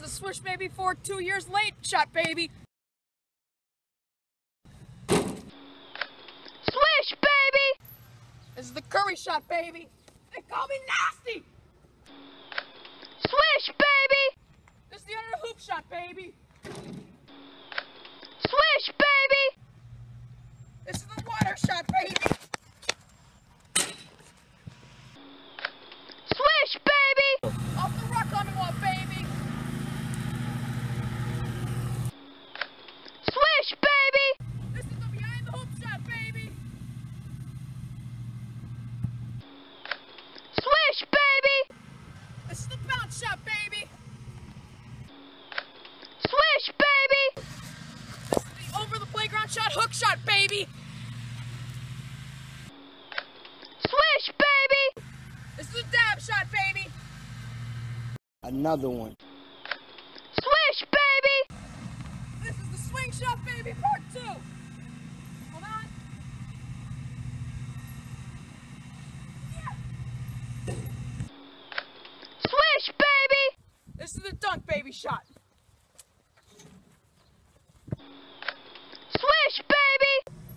the Swish Baby for 2 years late shot, baby. Swish, baby! This is the Curry shot, baby. They call me nasty. Swish, baby! This is the under hoop shot, baby. Swish, baby! This is the water shot, baby. Swish, baby! Off the rock on the wall, baby. Swish, baby! This is the behind the hoop shot, baby. Swish, baby! This is the bounce shot, baby. Swish, baby! This is the over the playground shot, hook shot, baby. Swish, baby! This is the dab shot, baby. Another one. Swish, baby! This is the swing shot, baby, part 2. Hold on. Yeah. Swish, baby! This is the dunk, baby shot. Swish, baby!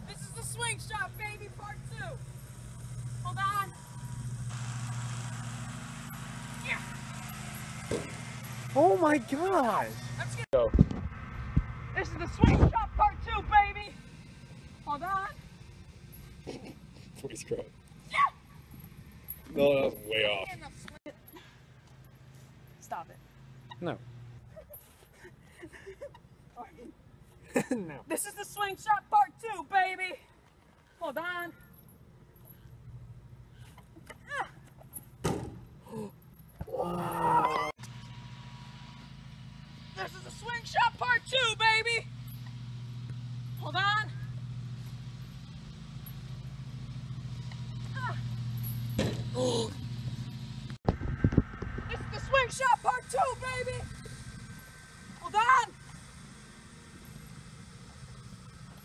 This is the swing shot, baby, part 2. Hold on. Yeah. Oh my gosh! Let's get. Go. This is the swing shot, part 2, baby. Hold on. Please grow. Yeah. No, that was way off. And the swing. Stop it. No. No. This is the swing shot, part 2, baby. Hold on. This is the swing shot, part 2, baby. Hold on. This is the swing shot, part 2, baby. Hold on.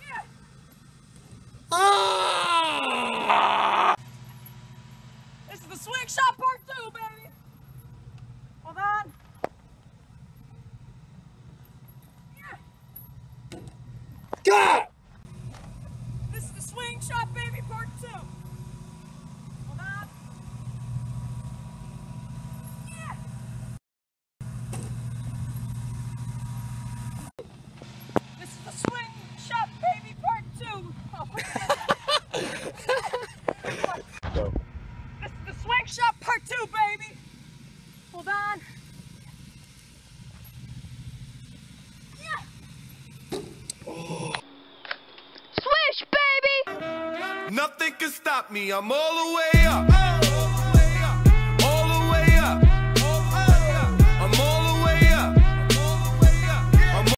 Yeah. This is the swing shot, part 2, baby. Hold on. Yeah. God! This is the swing shot, baby, part 2. Hold on. Yeah. This is the swing shot, baby, part 2. Oh, Go. this is the swing shot, part 2, baby. Hold on. Yeah. Swish, baby! Nothing can stop me, I'm all the way up.